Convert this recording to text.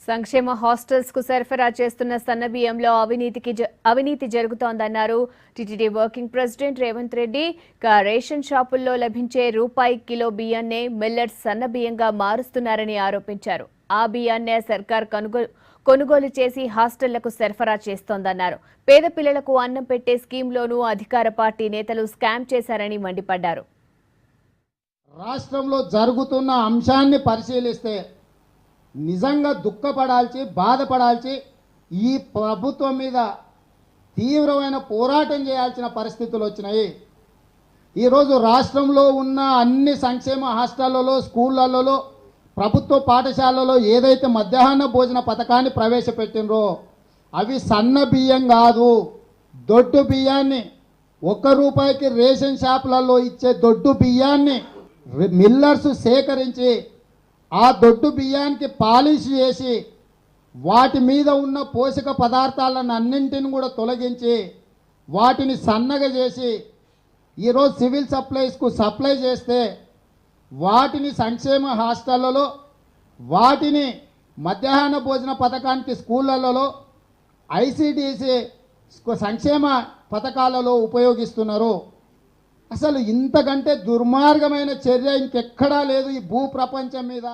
సంక్షేమ హాస్టల్స్ కు సరఫరా చేస్తున్న సన్నబియ్యంలో అవినీతి జరుగుతోందన్నారు TTD working president Revanth Reddy. Ration షాపుల్లో లభించే రూపాయి కిలో బియ్యాన్నే మిల్లెట్స్ సన్నబియ్యంగా మారుస్తున్నారని ఆరోపించారు. ఆ బియ్యాన్నే సర్కార్ కొనుగోలు చేసి హాస్టళ్లకు సరఫరా చేస్తోందన్నారు. పేద పిల్లలకు అన్నం పెట్టే స్కీమ్లోనూ అధికార పార్టీ నేతలు స్కామ్ చేశారని మండిపడ్డారు. రాష్ట్రంలో జరుగుతున్న అంశాన్ని పరిశీలిస్తే నిజంగా దుఃఖపడాల్సి బాధపడాల్సి ఈ ప్రభుత్వం మీద తీవ్రమైన పోరాటం చేయాల్సిన పరిస్థితులు వచ్చినాయి. ఈరోజు రాష్ట్రంలో ఉన్న అన్ని సంక్షేమ హాస్టళ్లలో, స్కూళ్ళలో, ప్రభుత్వ పాఠశాలలో ఏదైతే మధ్యాహ్న భోజన పథకాన్ని ప్రవేశపెట్టినరో అవి సన్న బియ్యం కాదు, దొడ్డు బియ్యాన్ని, 1 రూపాయికి రేషన్ షాపులలో ఇచ్చే దొడ్డు బియ్యాన్ని మిల్లర్స్ సేకరించి ఆ దొడ్డు బియ్యానికి పాలిష్ చేసి వాటి మీద ఉన్న పోషక పదార్థాలను అన్నింటిని కూడా తొలగించి వాటిని సన్నగా చేసి ఈరోజు సివిల్ సప్లైస్కు సప్లై చేస్తే వాటిని సంక్షేమ హాస్టళ్లలో, వాటిని మధ్యాహ్న భోజన పథకానికి స్కూళ్ళలో, ఐసిడిసి సంక్షేమ పథకాలలో ఉపయోగిస్తున్నారు. అసలు ఇంతకంటే దుర్మార్గమైన చర్య ఇంకెక్కడా లేదు ఈ భూ ప్రపంచం మీద.